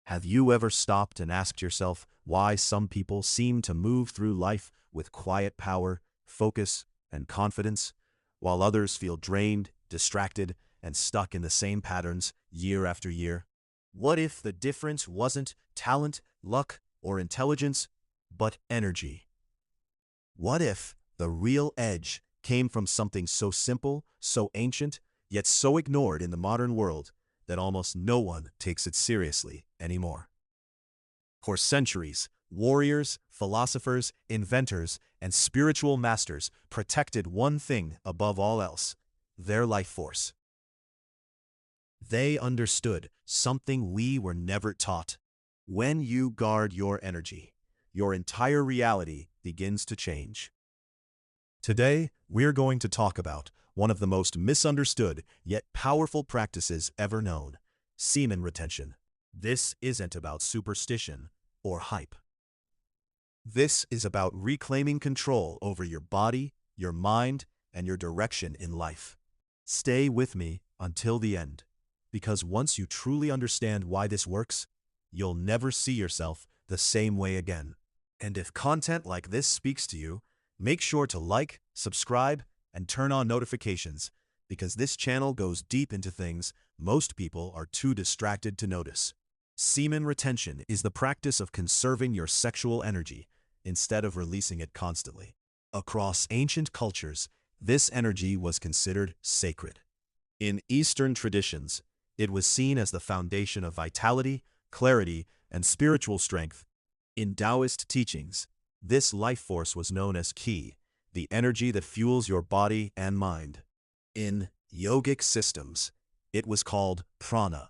Have you ever stopped and asked yourself why some people seem to move through life with quiet power, focus, and confidence, while others feel drained, distracted, and stuck in the same patterns year after year? What if the difference wasn't talent, luck, or intelligence, but energy? What if the real edge came from something so simple, so ancient, yet so ignored in the modern world that almost no one takes it seriously anymore? For centuries, warriors, philosophers, inventors, and spiritual masters protected one thing above all else: their life force. They understood something we were never taught. When you guard your energy, your entire reality begins to change. Today, we're going to talk about one of the most misunderstood yet powerful practices ever known: semen retention. This isn't about superstition or hype. This is about reclaiming control over your body, your mind, and your direction in life. Stay with me until the end, because once you truly understand why this works, you'll never see yourself the same way again. And if content like this speaks to you, make sure to like, subscribe, and turn on notifications, because this channel goes deep into things most people are too distracted to notice. Semen retention is the practice of conserving your sexual energy instead of releasing it constantly. Across ancient cultures, this energy was considered sacred. In Eastern traditions, it was seen as the foundation of vitality, clarity, and spiritual strength. In Taoist teachings, this life force was known as qi, the energy that fuels your body and mind. In yogic systems, it was called prana,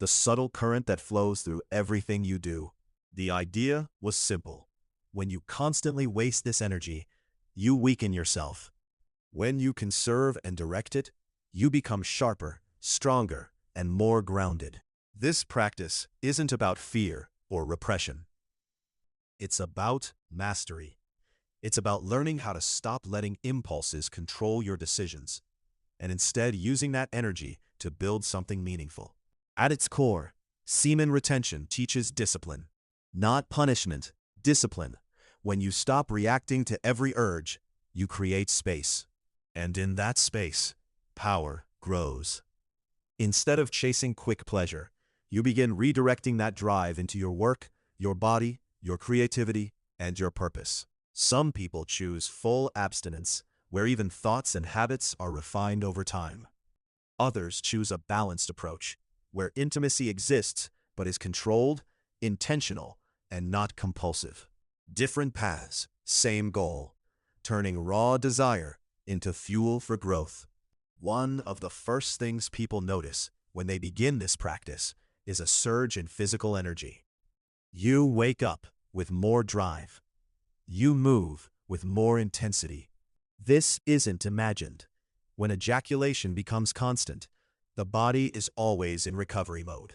the subtle current that flows through everything you do. The idea was simple: when you constantly waste this energy, you weaken yourself. When you conserve and direct it, you become sharper, stronger, and more grounded. This practice isn't about fear or repression. It's about mastery. It's about learning how to stop letting impulses control your decisions, and instead using that energy to build something meaningful. At its core, semen retention teaches discipline. Not punishment, discipline. When you stop reacting to every urge, you create space. And in that space, power grows. Instead of chasing quick pleasure, you begin redirecting that drive into your work, your body, your creativity, and your purpose. Some people choose full abstinence, where even thoughts and habits are refined over time. Others choose a balanced approach, where intimacy exists but is controlled, intentional, and not compulsive. Different paths, same goal: turning raw desire into fuel for growth. One of the first things people notice when they begin this practice is a surge in physical energy. You wake up with more drive. You move with more intensity. This isn't imagined. When ejaculation becomes constant, the body is always in recovery mode.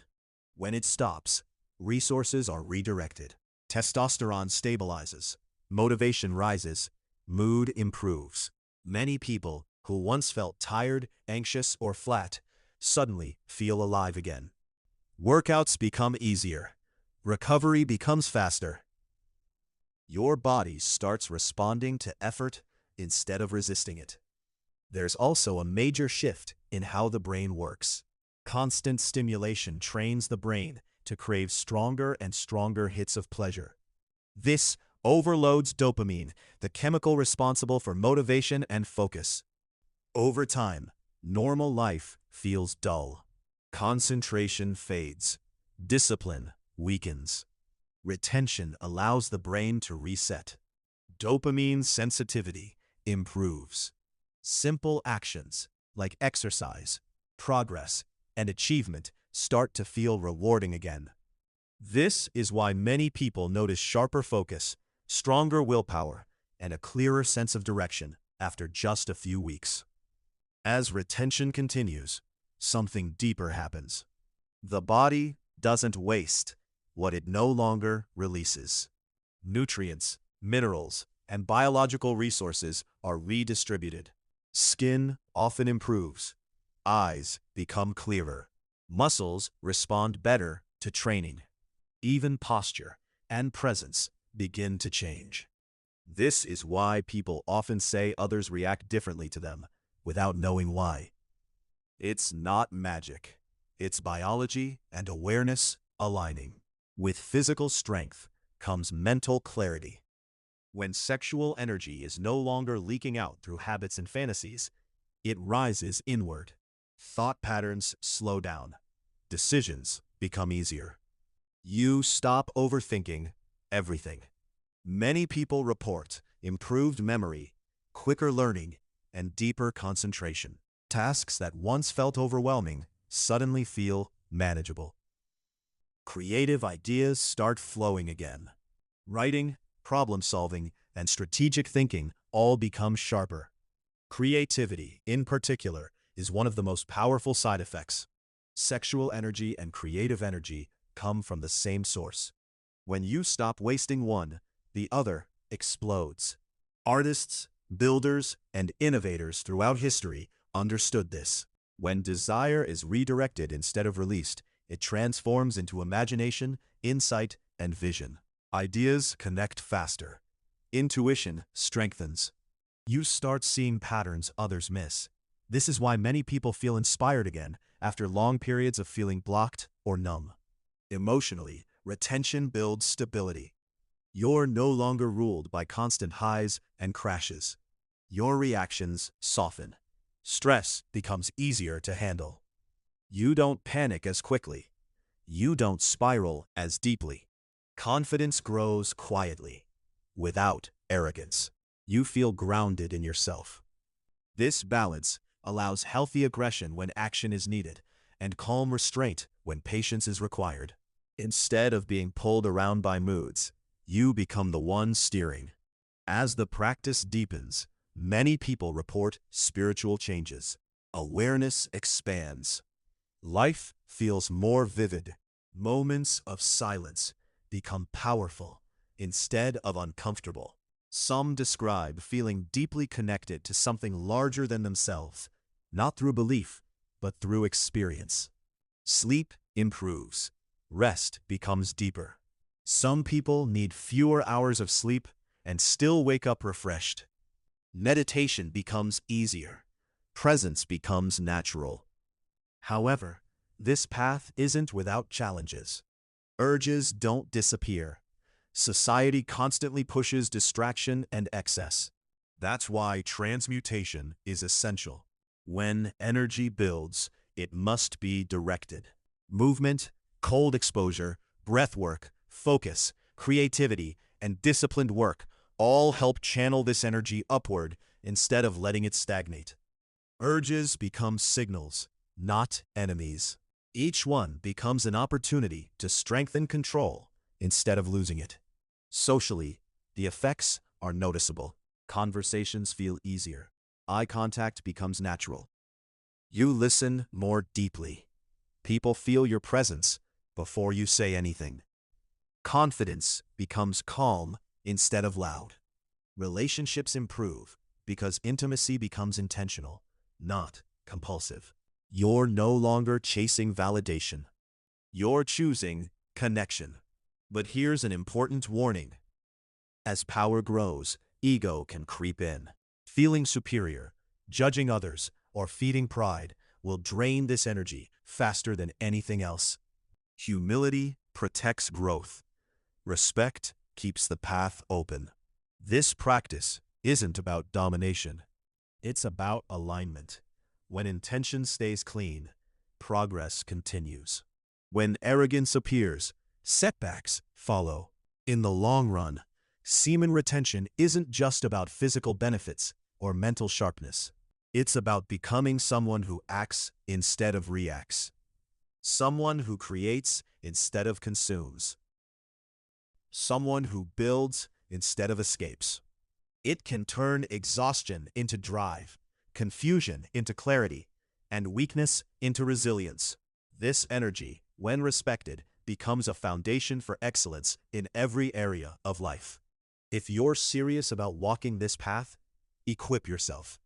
When it stops, resources are redirected. Testosterone stabilizes, motivation rises, mood improves. Many people who once felt tired, anxious, or flat suddenly feel alive again. Workouts become easier. Recovery becomes faster. Your body starts responding to effort instead of resisting it. There's also a major shift in how the brain works. Constant stimulation trains the brain to crave stronger and stronger hits of pleasure. This overloads dopamine, the chemical responsible for motivation and focus. Over time, normal life feels dull. Concentration fades. Discipline weakens. Retention allows the brain to reset. Dopamine sensitivity improves. Simple actions like exercise, progress, and achievement start to feel rewarding again. This is why many people notice sharper focus, stronger willpower, and a clearer sense of direction after just a few weeks. As retention continues, something deeper happens. The body doesn't waste what it no longer releases. Nutrients, minerals, and biological resources are redistributed. Skin often improves. Eyes become clearer. Muscles respond better to training. Even posture and presence begin to change. This is why people often say others react differently to them without knowing why. It's not magic. It's biology and awareness aligning. With physical strength comes mental clarity. When sexual energy is no longer leaking out through habits and fantasies, it rises inward. Thought patterns slow down. Decisions become easier. You stop overthinking everything. Many people report improved memory, quicker learning, and deeper concentration. Tasks that once felt overwhelming suddenly feel manageable. Creative ideas start flowing again. Writing, problem solving, and strategic thinking all become sharper. Creativity, in particular, is one of the most powerful side effects. Sexual energy and creative energy come from the same source. When you stop wasting one, the other explodes. Artists, builders, and innovators throughout history understood this. When desire is redirected instead of released, it transforms into imagination, insight, and vision. Ideas connect faster. Intuition strengthens. You start seeing patterns others miss. This is why many people feel inspired again after long periods of feeling blocked or numb. Emotionally, retention builds stability. You're no longer ruled by constant highs and crashes. Your reactions soften. Stress becomes easier to handle. You don't panic as quickly. You don't spiral as deeply. Confidence grows quietly, without arrogance. You feel grounded in yourself. This balance allows healthy aggression when action is needed, and calm restraint when patience is required. Instead of being pulled around by moods, you become the one steering. As the practice deepens, many people report spiritual changes. Awareness expands. Life feels more vivid. Moments of silence become powerful instead of uncomfortable. Some describe feeling deeply connected to something larger than themselves, not through belief, but through experience. Sleep improves. Rest becomes deeper. Some people need fewer hours of sleep and still wake up refreshed. Meditation becomes easier. Presence becomes natural. However, this path isn't without challenges. Urges don't disappear. Society constantly pushes distraction and excess. That's why transmutation is essential. When energy builds, it must be directed. Movement, cold exposure, breath work, focus, creativity, and disciplined work all help channel this energy upward instead of letting it stagnate. Urges become signals, not enemies. Each one becomes an opportunity to strengthen control instead of losing it. Socially, the effects are noticeable. Conversations feel easier. Eye contact becomes natural. You listen more deeply. People feel your presence before you say anything. Confidence becomes calm instead of loud. Relationships improve because intimacy becomes intentional, not compulsive. You're no longer chasing validation. You're choosing connection. But here's an important warning. As power grows, ego can creep in. Feeling superior, judging others, or feeding pride will drain this energy faster than anything else. Humility protects growth. Respect keeps the path open. This practice isn't about domination. It's about alignment. When intention stays clean, progress continues. When arrogance appears, setbacks follow. In the long run, semen retention isn't just about physical benefits or mental sharpness. It's about becoming someone who acts instead of reacts. Someone who creates instead of consumes. Someone who builds instead of escapes. It can turn exhaustion into drive, confusion into clarity, and weakness into resilience. This energy, when respected, becomes a foundation for excellence in every area of life. If you're serious about walking this path, equip yourself.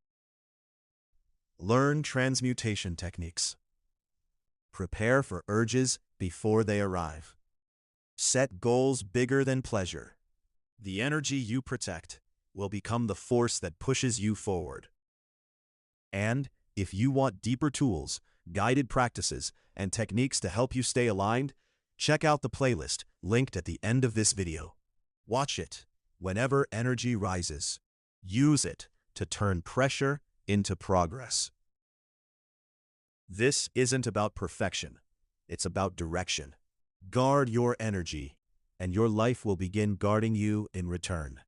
Learn transmutation techniques. Prepare for urges before they arrive. Set goals bigger than pleasure. The energy you protect will become the force that pushes you forward. And if you want deeper tools, guided practices, and techniques to help you stay aligned, check out the playlist linked at the end of this video. Watch it whenever energy rises. Use it to turn pressure into progress. This isn't about perfection. It's about direction. Guard your energy, and your life will begin guarding you in return.